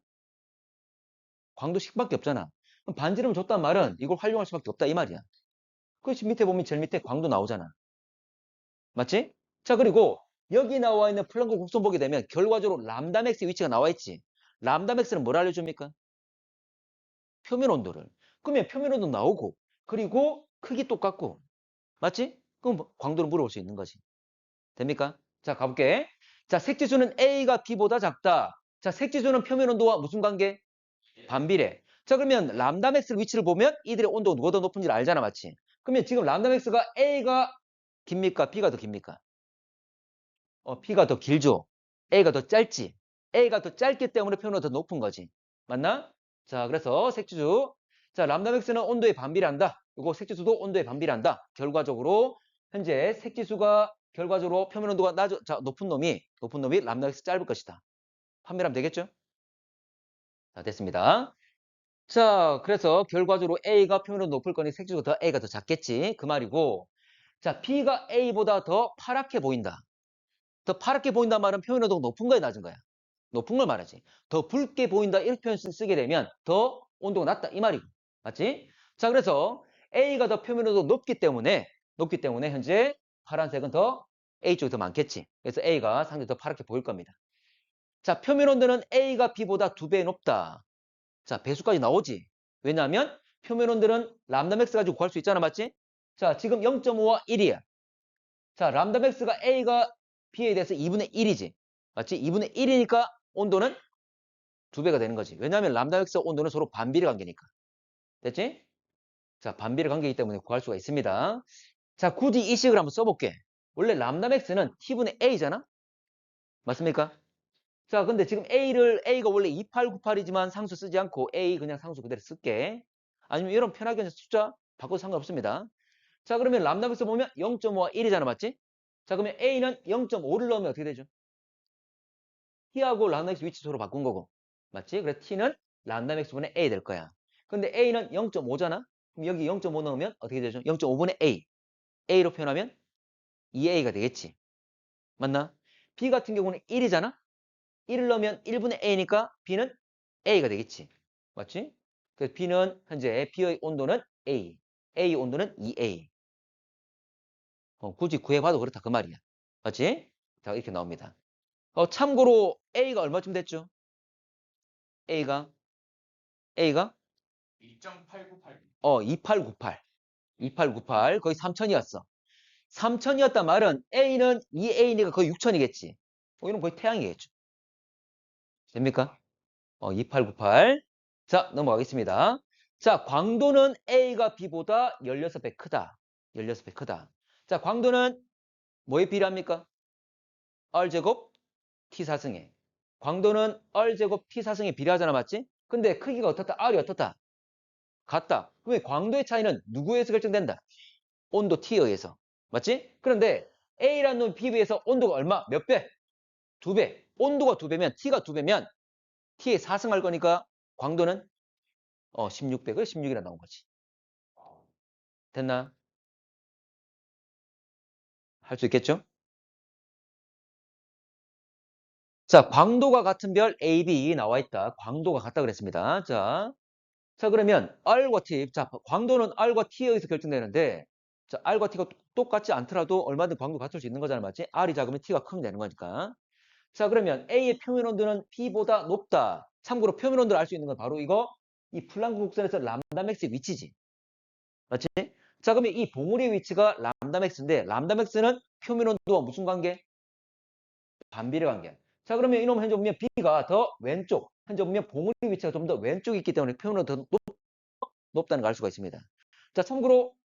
광도식밖에 없잖아. 그럼 반지름 줬단 말은 이걸 활용할 수밖에 없다 이 말이야. 그렇지 밑에 보면 제일 밑에 광도 나오잖아. 맞지? 자, 그리고 여기 나와 있는 플랑크 곡선 보게 되면 결과적으로 람다 맥스의 위치가 나와 있지. 람다 맥스는 뭘 알려줍니까? 표면 온도를. 그러면 표면 온도 나오고 그리고 크기 똑같고 맞지? 그럼 뭐 광도를 물어볼 수 있는 거지. 됩니까? 자, 가볼게. 자, 색지수는 A가 B보다 작다. 자, 색지수는 표면 온도와 무슨 관계? 반비례. 자, 그러면 람다 맥스 위치를 보면 이들의 온도가 누가 더 높은지를 알잖아, 맞지? 그러면 지금 람다 맥스가 A가 깁니까? B가 더 깁니까? B가 더 길죠? A가 더 짧지? A가 더 짧기 때문에 표면 온도가 더 높은 거지. 맞나? 자, 그래서 색지수. 자, 람다 맥스는 온도에 반비례한다. 그리고 색지수도 온도에 반비례한다. 결과적으로 현재 색지수가 결과적으로 표면 온도가 자, 높은 놈이 람다 맥스 짧을 것이다. 판별하면 되겠죠? 자, 됐습니다. 자, 그래서 결과적으로 A가 표면 온도 높을 거니 색지수가 A가 더 작겠지. 그 말이고. 자, B가 A보다 더 파랗게 보인다. 더 파랗게 보인단 말은 표면 온도가 높은 거야, 낮은 거야? 높은 걸 말하지. 더 붉게 보인다 이렇게 표현 쓰게 되면 더 온도가 낮다 이 말이고. 맞지? 자, 그래서 A가 더 표면 온도가 높기 때문에 현재 파란색은 더 A 쪽이 더 많겠지. 그래서 A가 상당히 더 파랗게 보일 겁니다. 자, 표면 온도는 A가 B보다 2배 높다. 자, 배수까지 나오지. 왜냐하면 표면 온도는 람다 맥스 가지고 구할 수 있잖아, 맞지? 자, 지금 0.5와 1이야. 자, 람다 맥스가 A가 B에 대해서 2분의 1이지. 맞지? 2분의 1이니까 온도는 2배가 되는 거지. 왜냐하면 람다 맥스 온도는 서로 반비례 관계니까. 됐지? 자, 반비례 관계이기 때문에 구할 수가 있습니다. 자, 굳이 이 식을 한번 써볼게. 원래 람다 맥스는 T분의 A잖아? 맞습니까? 자, 근데 지금 A가 원래 2898이지만 상수 쓰지 않고 A 그냥 상수 그대로 쓸게. 아니면 이런 편하게 숫자 바꿔도 상관없습니다. 자, 그러면 람다 맥스 보면 0.5와 1이잖아, 맞지? 자, 그러면 A는 0.5를 넣으면 어떻게 되죠? T하고 람다 맥스 위치 서로 바꾼 거고. 맞지? 그래서 T는 람다 맥스분의 A 될 거야. 근데 A는 0.5잖아? 그럼 여기 0.5 넣으면 어떻게 되죠? 0.5분의 A. A로 표현하면 2A가 되겠지. 맞나? B 같은 경우는 1이잖아? 1을 넣으면 1분의 A니까 B는 A가 되겠지. 맞지? 그래서 B는 현재 B의 온도는 A. A 온도는 2A. 굳이 구해봐도 그렇다 그 말이야. 맞지? 자, 이렇게 나옵니다. 참고로 A가 얼마쯤 됐죠? A가 2.898. 2898. 2898. 거의 3000이었어. 3000이었단 말은 A는 2A니까 거의 6000이겠지. 이건 거의 태양이겠죠. 됩니까? 2898. 자, 넘어가겠습니다. 자, 광도는 A가 B보다 16배 크다. 16배 크다. 자, 광도는 뭐에 비례합니까? R제곱 T사승에. 광도는 R제곱 T사승에 비례하잖아, 맞지? 근데 크기가 어떻다? R이 어떻다? 같다. 그러면 광도의 차이는 누구에 의해서 결정된다? 온도 T에 의해서. 맞지? 그런데 A라는 놈이 B에 비해서 온도가 얼마? 몇 배? 2배. 온도가 2배면 T가 2배면 T에 4승할 거니까 광도는 16배. 그래 16이라 나온 거지. 됐나? 할 수 있겠죠? 자, 광도가 같은 별 A, B 나와 있다. 광도가 같다 그랬습니다. 자, 그러면 R과 T. 자, 광도는 R과 T에 의해서 결정되는데 자, R과 T가 똑같지 않더라도 얼마든 광도 같을 수 있는 거잖아, 맞지? R이 작으면 T가 크면 되는 거니까. 자, 그러면 A의 표면 온도는 B보다 높다. 참고로 표면 온도를 알 수 있는 건 바로 이거. 이 플랑크 곡선에서 람다 맥스의 위치지. 맞지? 자, 그러면 이 봉우리의 위치가 람다 맥스인데 람다 맥스는 표면 온도와 무슨 관계? 반비례 관계. 자, 그러면 이놈 현재 보면 B가 더 왼쪽. 현재 보면 봉우리 위치가 좀 더 왼쪽에 있기 때문에 표면 온도가 더 높다는 걸 알 수가 있습니다. 자, 참고로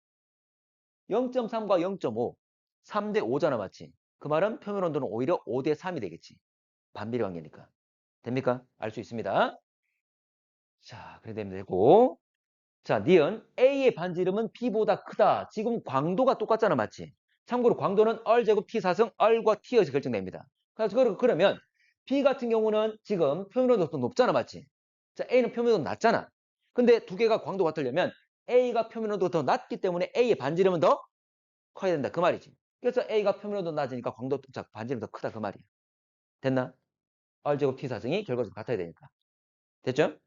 0.3과 0.5. 3대 5잖아, 맞지? 그 말은 표면 온도는 오히려 5대 3이 되겠지. 반비례 관계니까. 됩니까? 알 수 있습니다. 자, 그래 되면 되고. 자, 니은 A의 반지름은 B보다 크다. 지금 광도가 똑같잖아, 맞지? 참고로 광도는 R제곱 T4승 R과 T에서 결정됩니다. 그래서 그러면 B 같은 경우는 지금 표면온도가 더 높잖아, 맞지? 자, A는 표면온도 낮잖아. 근데 두 개가 광도 같으려면 A가 표면온도가 더 낮기 때문에 A의 반지름은 더 커야 된다. 그 말이지. 그래서 A가 표면온도 낮으니까 자, 반지름 더 크다. 그 말이야. 됐나? R제곱 T4승이 결과적으로 같아야 되니까. 됐죠?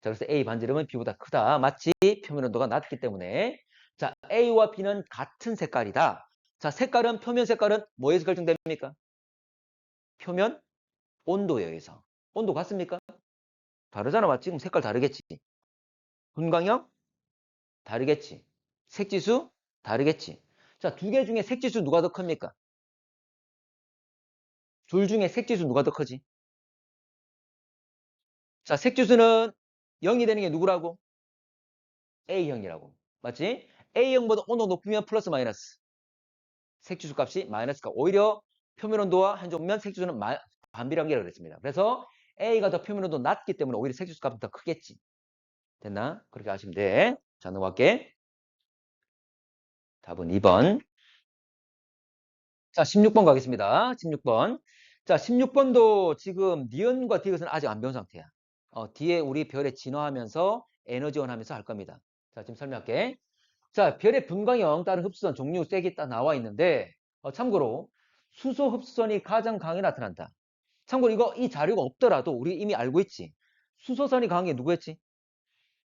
자, 그래서 A 반지름은 B보다 크다. 마치 표면 온도가 낮기 때문에. 자, A와 B는 같은 색깔이다. 자, 표면 색깔은 뭐에서 결정됩니까? 표면 온도에 의해서. 온도 같습니까? 다르잖아, 맞지? 그럼 색깔 다르겠지. 분광형 다르겠지. 색지수 다르겠지. 자, 두 개 중에 색지수 누가 더 큽니까? 둘 중에 색지수 누가 더 크지? 자, 색지수는 0이 되는 게 누구라고? A형이라고. 맞지? A형보다 온도 높으면 플러스 마이너스. 색지수 값이 마이너스가 오히려 표면 온도와 한쪽면 색지수는 반비례관계라고 그랬습니다. 그래서 A가 더 표면 온도 낮기 때문에 오히려 색지수 값이 더 크겠지. 됐나? 그렇게 하시면 돼. 자, 넘어갈게. 답은 2번. 자, 16번 가겠습니다. 16번. 자, 16번도 지금 니은과 디귿은 아직 안 배운 상태야. 뒤에 우리 별에 진화하면서 에너지원하면서 할 겁니다. 자, 지금 설명할게. 자, 별의 분광형 다른 흡수선 종류 색이 딱 나와 있는데 참고로 수소 흡수선이 가장 강하게 나타난다. 참고로 이 자료가 없더라도 우리 이미 알고 있지. 수소선이 강한 게 누구였지?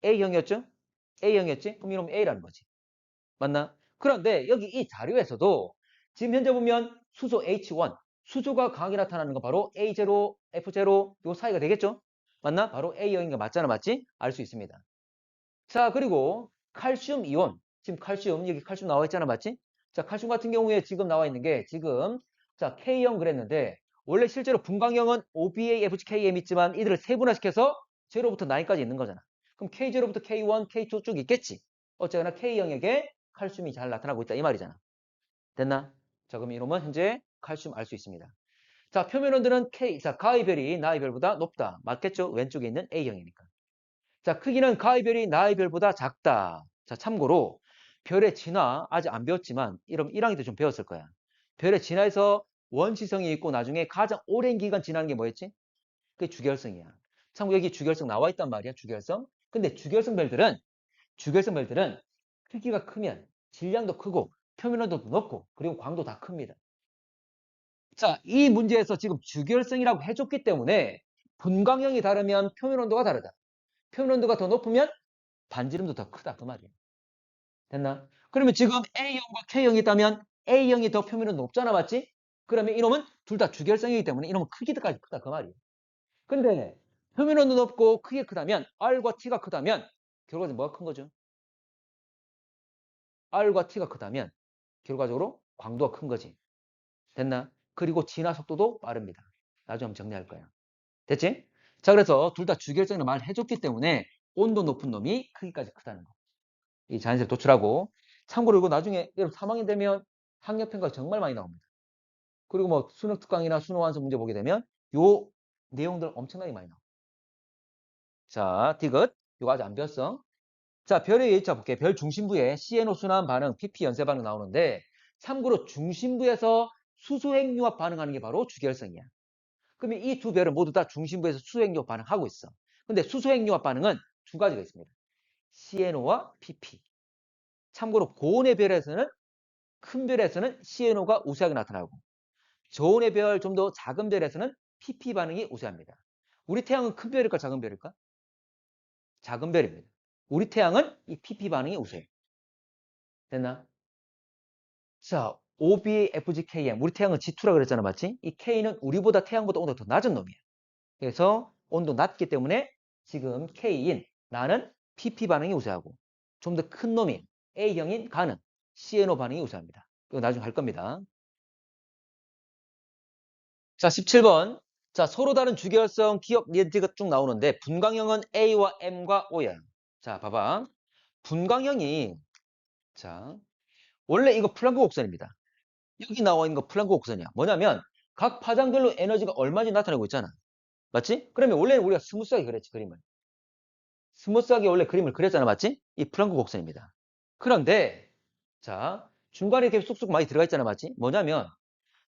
A형이었죠? A형이었지? 그럼 이러면 A라는 거지. 맞나? 그런데 여기 이 자료에서도 지금 현재 보면 수소 H1, 수소가 강하게 나타나는 거 바로 A0, F0 요 사이가 되겠죠? 맞나? 바로 A형인 거 맞잖아, 맞지? 알 수 있습니다. 자, 그리고 칼슘 이온. 지금 칼슘, 여기 칼슘 나와 있잖아, 맞지? 자, 칼슘 같은 경우에 지금 나와 있는 게 지금 자, K형 그랬는데 원래 실제로 분광형은 OBA, FGKM 있지만 이들을 세분화시켜서 0부터 9까지 있는 거잖아. 그럼 K0부터 K1, K2 쭉 있겠지? 어쨌거나 K형에게 칼슘이 잘 나타나고 있다 이 말이잖아. 됐나? 자, 그럼 이놈은 현재 칼슘 알 수 있습니다. 자, 표면 온도는 K, 자, 가위별이 나이별보다 높다. 맞겠죠? 왼쪽에 있는 A형이니까. 자, 크기는 가위별이 나이별보다 작다. 자, 참고로 별의 진화 아직 안 배웠지만 이런 1학년 때 좀 배웠을 거야. 별의 진화에서 원시성이 있고 나중에 가장 오랜 기간 지나는 게 뭐였지? 그게 주결성이야. 참고로 여기 주결성 나와 있단 말이야, 주결성. 근데 주결성 별들은 크기가 크면 질량도 크고 표면 온도도 높고 그리고 광도 다 큽니다. 자, 이 문제에서 지금 주결성이라고 해줬기 때문에 분광형이 다르면 표면 온도가 다르다. 표면 온도가 더 높으면 반지름도 더 크다 그 말이야. 됐나? 그러면 지금 A형과 K형이 있다면 A형이 더 표면 온도 높잖아, 맞지? 그러면 이놈은 둘 다 주결성이기 때문에 이놈은 크기까지 크다 그 말이야. 근데 표면 온도 높고 크게 크다면 R과 T가 크다면 결과적으로 뭐가 큰 거죠? R과 T가 크다면 결과적으로 광도가 큰 거지. 됐나? 그리고 진화 속도도 빠릅니다. 나중에 한번 정리할 거야. 됐지? 자, 그래서 둘 다 주결성을 말해줬기 때문에 온도 높은 놈이 크기까지 크다는 거. 이 자연스레 도출하고. 참고로 이거 나중에 여러분 3학년 되면 학력평가 정말 많이 나옵니다. 그리고 뭐 수능 특강이나 수능 완성 문제 보게 되면 요 내용들 엄청나게 많이 나와. 자, 디귿. 이거 아직 안 배웠어. 자, 별의 A자 볼게. 별 중심부에 CNO 순환 반응, PP 연쇄 반응 나오는데 참고로 중심부에서 수소핵융합 반응하는 게 바로 주결성이야. 그러면 이 두 별은 모두 다 중심부에서 수소핵융합 반응하고 있어. 근데 수소핵융합 반응은 두 가지가 있습니다. CNO와 PP. 참고로 고온의 별에서는 큰 별에서는 CNO가 우세하게 나타나고 저온의 별 좀 더 작은 별에서는 PP 반응이 우세합니다. 우리 태양은 큰 별일까 작은 별일까? 작은 별입니다. 우리 태양은 이 PP 반응이 우세해. 됐나? 자, OBFGKM. 우리 태양은 G2라 그랬잖아, 맞지? 이 K는 우리보다 태양보다 온도가 더 낮은 놈이야. 그래서 온도 낮기 때문에 지금 K인 나는 PP 반응이 우세하고 좀 더 큰 놈인 A형인 가는 CNO 반응이 우세합니다. 이거 나중에 할 겁니다. 자, 17번. 자, 서로 다른 주결성 기억 니은티가 쭉 나오는데 분광형은 A와 M과 O야. 자, 봐봐. 분광형이 자, 원래 이거 플랑크 곡선입니다. 여기 나와 있는 거 플랑크 곡선이야. 뭐냐면 각 파장별로 에너지가 얼마인지 나타내고 있잖아. 맞지? 그러면 원래는 우리가 스무스하게 그랬지, 그림을. 스무스하게 원래 그림을 그렸잖아, 맞지? 이 플랑크 곡선입니다. 그런데 자, 중간에 이렇게 쑥쑥 많이 들어가 있잖아, 맞지? 뭐냐면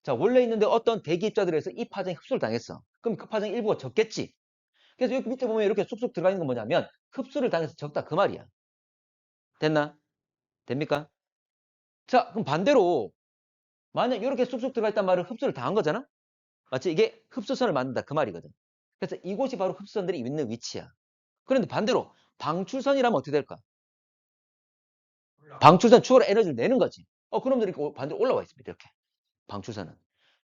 자, 원래 있는데 어떤 대기 입자들에서 이 파장이 흡수를 당했어. 그럼 그 파장 일부가 적겠지. 그래서 여기 밑에 보면 이렇게 쑥쑥 들어가 있는 건 뭐냐면 흡수를 당해서 적다 그 말이야. 됐나? 됩니까? 자, 그럼 반대로 만약 이렇게 쑥쑥 들어가 있단 말은 흡수를 당한 거잖아? 맞지? 이게 흡수선을 만든다 그 말이거든. 그래서 이곳이 바로 흡수선들이 있는 위치야. 그런데 반대로 방출선이라면 어떻게 될까? 방출선 추가로 에너지를 내는 거지. 그놈들이 반대로 올라와 있습니다. 이렇게. 방출선은.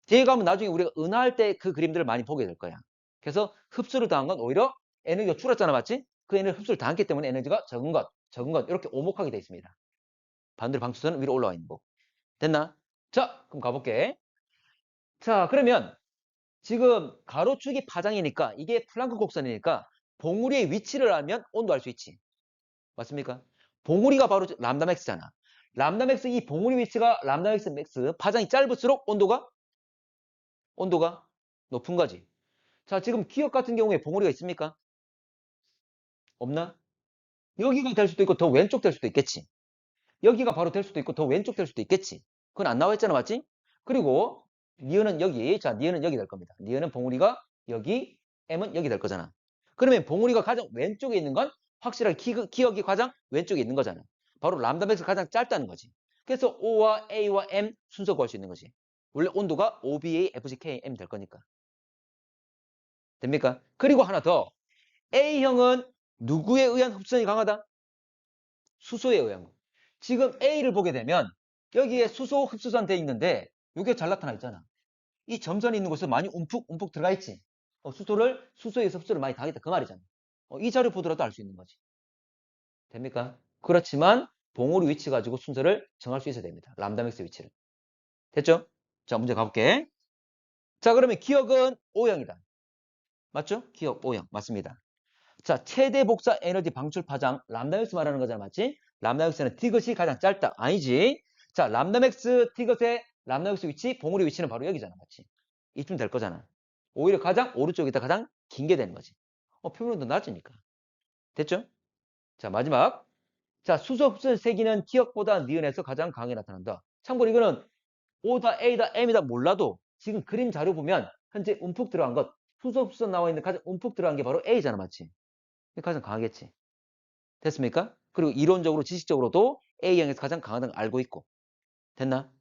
뒤에 가면 나중에 우리가 은하할 때 그 그림들을 많이 보게 될 거야. 그래서 흡수를 당한 건 오히려 에너지가 줄었잖아, 맞지? 그 에너지 흡수를 당했기 때문에 에너지가 적은 것 이렇게 오목하게 되어 있습니다. 반대로 방수선은 위로 올라와 있는 거. 됐나? 자, 그럼 가볼게. 자, 그러면 지금 가로축이 파장이니까 이게 플랑크 곡선이니까 봉우리의 위치를 알면 온도 알 수 있지. 맞습니까? 봉우리가 바로 람다 맥스잖아. 람다 맥스 이 봉우리 위치가 람다 맥스 파장이 짧을수록 온도가 높은 거지. 자, 지금 기억 같은 경우에 봉우리가 있습니까? 없나? 여기가 될 수도 있고 더 왼쪽 될 수도 있겠지. 여기가 바로 될 수도 있고 더 왼쪽 될 수도 있겠지. 그건 안 나와 있잖아, 맞지? 그리고 니은은 여기, 자, 니은은 여기 될 겁니다. 니은은 봉우리가 여기, M은 여기 될 거잖아. 그러면 봉우리가 가장 왼쪽에 있는 건 확실하게 기억이 가장 왼쪽에 있는 거잖아. 바로 람다 맥스가 가장 짧다는 거지. 그래서 O와 A와 M 순서 구할 수 있는 거지. 원래 온도가 OBA, FGK, M 될 거니까. 됩니까? 그리고 하나 더. A형은 누구에 의한 흡수성이 강하다? 수소에 의한 거. 지금 A를 보게 되면 여기에 수소 흡수선 돼 있는데 이게 잘 나타나 있잖아. 이 점선이 있는 곳에 많이 움푹 들어가 있지. 수소에 흡수를 많이 당했다 그 말이잖아. 이 자료 보더라도 알 수 있는 거지. 됩니까? 그렇지만 봉우리 위치 가지고 순서를 정할 수 있어야 됩니다. 람다맥스 위치를. 됐죠? 자, 문제 가볼게. 자, 그러면 기억은 O형이다. 맞죠? 기억 O형. 맞습니다. 자, 최대 복사 에너지 방출 파장 람다맥스 말하는 거잖아. 맞지? 람다맥스는 티귿이 가장 짧다. 아니지? 자, 람다맥스 티귿의 람다맥스 위치, 봉우리 위치는 바로 여기잖아. 맞지? 이쯤 될 거잖아. 오히려 가장 오른쪽이다 가장 긴 게 되는 거지. 표면은 더 낮으니까. 됐죠? 자, 마지막. 자, 수소 흡수의 세기는 기억보다 니은에서 가장 강하게 나타난다. 참고로 이거는 O다, A다, M이다 몰라도 지금 그림 자료 보면 현재 움푹 들어간 것, 수소 흡수선 나와 있는 가장 움푹 들어간 게 바로 A잖아. 맞지? 가장 강하겠지. 됐습니까? 그리고 이론적으로 지식적으로도 A형에서 가장 강하다는 걸 알고 있고. 됐나?